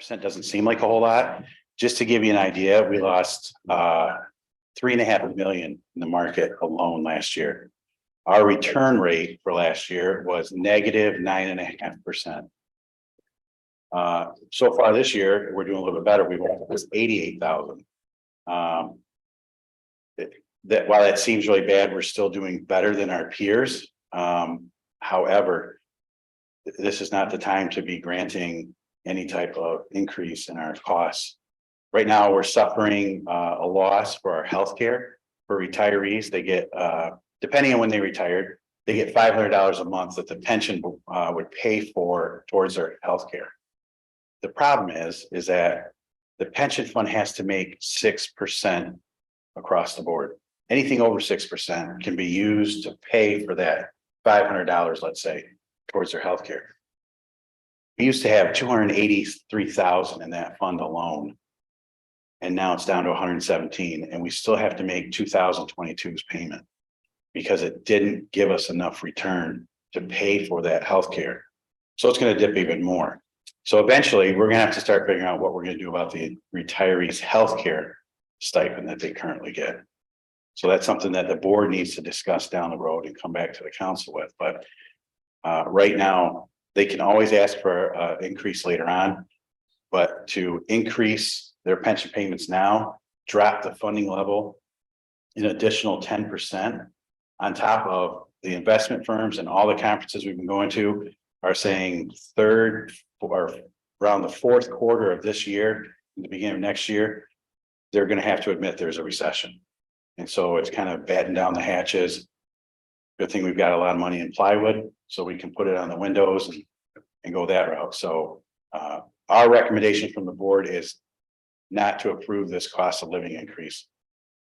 doesn't seem like a whole lot. Just to give you an idea, we lost 3.5 million in the market alone last year. Our return rate for last year was negative 9.5%. So far this year, we're doing a little bit better. We've was 88,000. That while that seems really bad, we're still doing better than our peers. However, this is not the time to be granting any type of increase in our costs. Right now, we're suffering a loss for our healthcare for retirees. They get, depending on when they retired, they get $500 a month that the pension would pay for towards their healthcare. The problem is that the pension fund has to make 6% across the board. Anything over 6% can be used to pay for that $500, let's say, towards their healthcare. We used to have 283,000 in that fund alone. And now it's down to 117, and we still have to make 2022's payment because it didn't give us enough return to pay for that healthcare. So it's going to dip even more. So eventually we're going to have to start figuring out what we're going to do about the retirees' healthcare stipend that they currently get. So that's something that the board needs to discuss down the road and come back to the council with. But right now, they can always ask for an increase later on, but to increase their pension payments now, drop the funding level an additional 10% on top of the investment firms and all the conferences we've been going to are saying third or around the fourth quarter of this year, in the beginning of next year, they're going to have to admit there's a recession. And so it's kind of batten down the hatches. Good thing we've got a lot of money in plywood, so we can put it on the windows and go that route. So our recommendation from the board is not to approve this cost of living increase,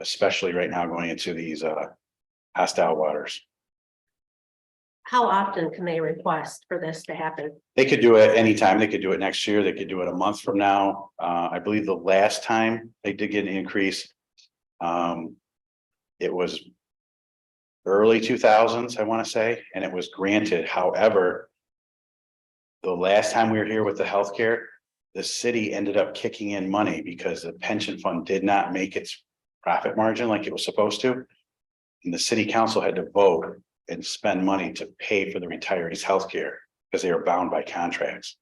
especially right now going into these hostile waters. How often can they request for this to happen? They could do it anytime. They could do it next year. They could do it a month from now. I believe the last time they did get an increase, it was early 2000s, I want to say, and it was granted. However, the last time we were here with the healthcare, the city ended up kicking in money because the pension fund did not make its profit margin like it was supposed to. And the city council had to vote and spend money to pay for the retirees' healthcare because they were bound by contracts.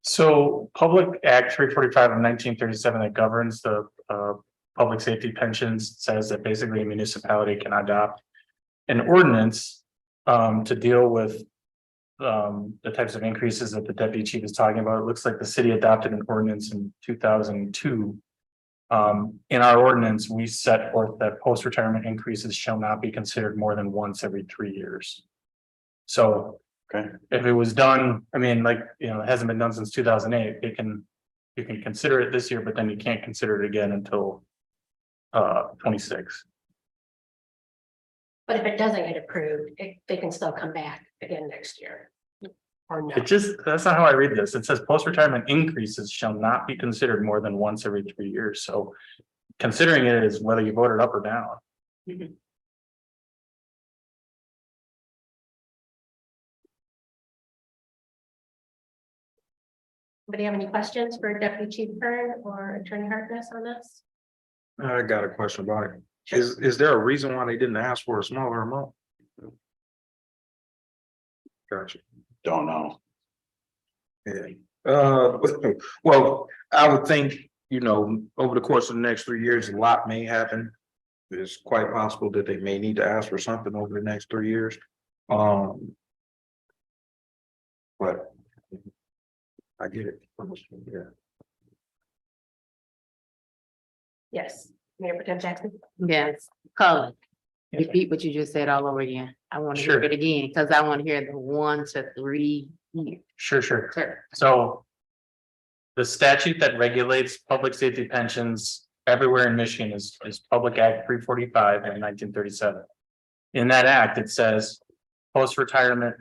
So Public Act 345 of 1937 that governs the public safety pensions says that basically a municipality can adopt an ordinance to deal with the types of increases that the deputy chief is talking about. It looks like the city adopted an ordinance in 2002. In our ordinance, we set forth that post-retirement increases shall not be considered more than once every 3 years. So Okay. if it was done, I mean, like, you know, it hasn't been done since 2008, you can consider it this year, but then you can't consider it again until 26. But if it doesn't get approved, they can still come back again next year. Or no. That's not how I read this. It says post-retirement increases shall not be considered more than once every 3 years. So considering it is whether you voted up or down. Mhm. Anybody have any questions for Deputy Chief Kern or Attorney Harkness on this? I got a question about it. Is there a reason why they didn't ask for a smaller amount? Gotcha. Don't know. Yeah. Well, I would think, you know, over the course of the next 3 years, a lot may happen. It's quite possible that they may need to ask for something over the next 3 years. But I get it. Yeah. Yes, Mayor Pro Tem Jackson. Yes, color. Repeat what you just said all over again. I want to hear Sure. it again because I want to hear the 1 to 3 years. Sure. Sure. So the statute that regulates public safety pensions everywhere in Michigan is Public Act 345 in 1937. In that act, it says post-retirement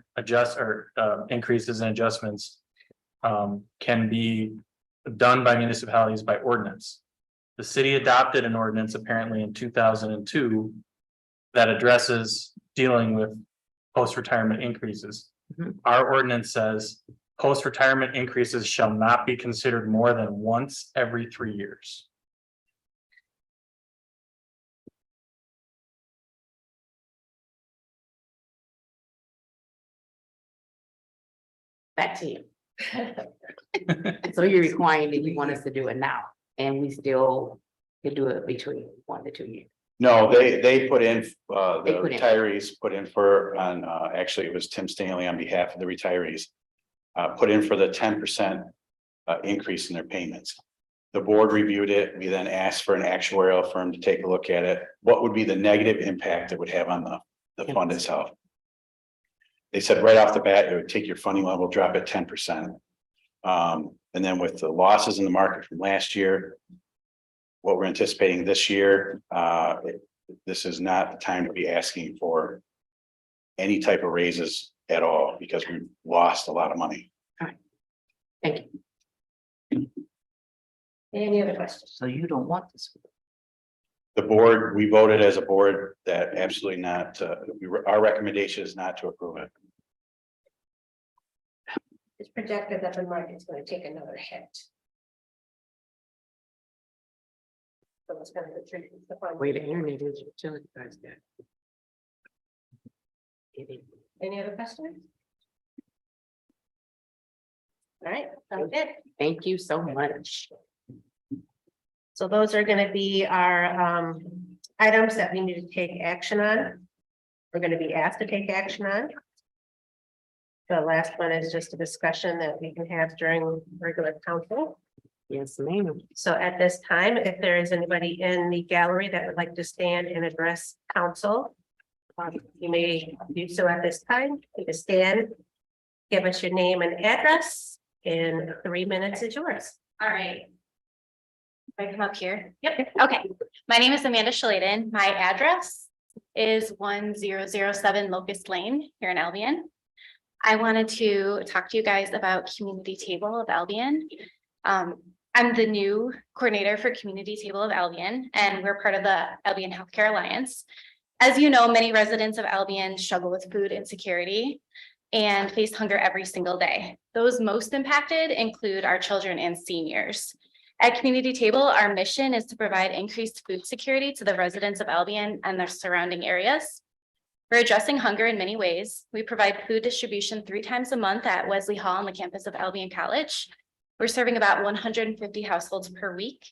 increases and adjustments can be done by municipalities by ordinance. The city adopted an ordinance apparently in 2002 that addresses dealing with post-retirement increases. Mhm. Our ordinance says Post-retirement increases shall not be considered more than once every 3 years. Back to you. So you're requiring that you want us to do it now, and we still can do it between 1 to 2 years. No, they put in, the They put in. retirees put in for, on, actually, it was Tim Stanley on behalf of the retirees. Put in for the 10% increase in their payments. The board reviewed it. We then asked for an actuarial firm to take a look at it. What would be the negative impact it would have on the fund itself? They said right off the bat, it would take your funding level, drop it 10%. And then with the losses in the market from last year, what we're anticipating this year, this is not the time to be asking for any type of raises at all, because we've lost a lot of money. Thank you. Any other questions? So you don't want this. The board, we voted as a board that absolutely not, our recommendation is not to approve it. It's projected that the market's gonna take another hit. So it's gonna retreat the fund. Wait, the internet is utility guys got. Any other questions? All right, sounds good. Thank you so much. So those are gonna be our items that we need to take action on. We're gonna be asked to take action on. The last one is just a discussion that we can have during regular council. Yes, ma'am. So at this time, if there is anybody in the gallery that would like to stand and address council, you may do so at this time. You can stand, give us your name and address, and 3 minutes is yours. All right. I come up here. Yep. Okay, my name is Amanda Schladen. My address is 1007 Locust Lane here in Albion. I wanted to talk to you guys about Community Table of Albion. I'm the new coordinator for Community Table of Albion, and we're part of the Albion Healthcare Alliance. As you know, many residents of Albion struggle with food insecurity and face hunger every single day. Those most impacted include our children and seniors. At Community Table, our mission is to provide increased food security to the residents of Albion and their surrounding areas. We're addressing hunger in many ways. We provide food distribution 3 times a month at Wesley Hall on the campus of Albion College. We're serving about 150 households per week.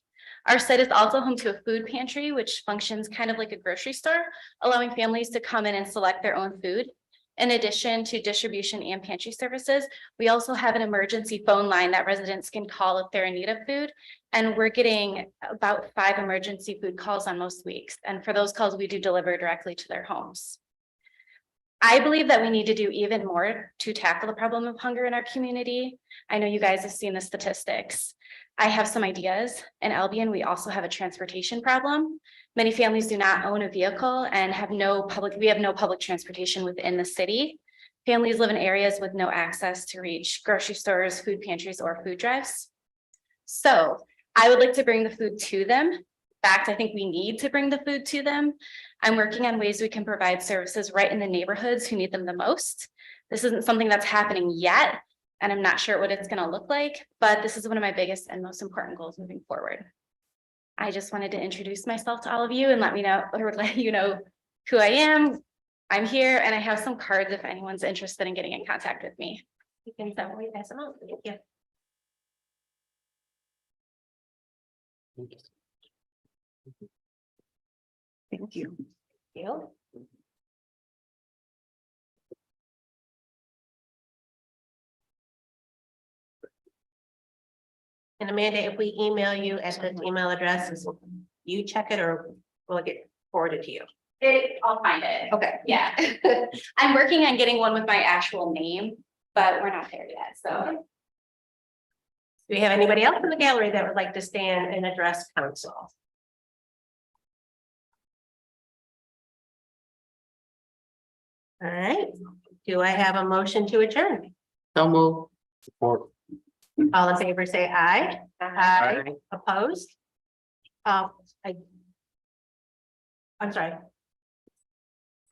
Our site is also home to a food pantry, which functions kind of like a grocery store, allowing families to come in and select their own food. In addition to distribution and pantry services, we also have an emergency phone line that residents can call if they're in need of food. And we're getting about 5 emergency food calls on most weeks. And for those calls, we do deliver directly to their homes. I believe that we need to do even more to tackle the problem of hunger in our community. I know you guys have seen the statistics. I have some ideas. In Albion, we also have a transportation problem. Many families do not own a vehicle and have no public transportation within the city. Families live in areas with no access to reach grocery stores, food pantries, or food drives. So I would like to bring the food to them. In fact, I think we need to bring the food to them. I'm working on ways we can provide services right in the neighborhoods who need them the most. This isn't something that's happening yet, and I'm not sure what it's going to look like, but this is one of my biggest and most important goals moving forward. I just wanted to introduce myself to all of you and let you know who I am. I'm here, and I have some cards if anyone's interested in getting in contact with me. You can definitely pass them out. Thank you. Thank you. You. And Amanda, if we email you at the email address, you check it or will it get forwarded to you? I'll find it. Okay. Yeah. I'm working on getting one with my actual name, but we're not there yet, so. Do we have anybody else in the gallery that would like to stand and address council? All right, do I have a motion to adjourn? So move. Support. All in favor, say aye. Aye. Opposed? I'm sorry.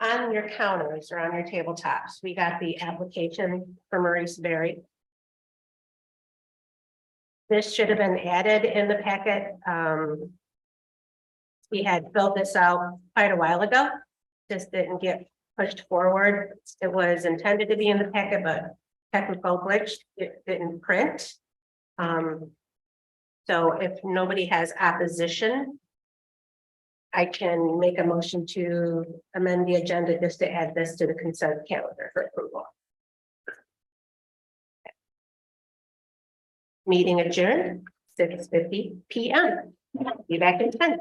On your counters or on your tabletops, we got the application for Maurice Berry. This should have been added in the packet. We had filled this out quite a while ago, just didn't get pushed forward. It was intended to be in the packet, but technical glitch, it didn't print. So if nobody has opposition, I can make a motion to amend the agenda just to add this to the consent calendar for approval. Meeting adjourned, 6:50 PM. Be back in 10.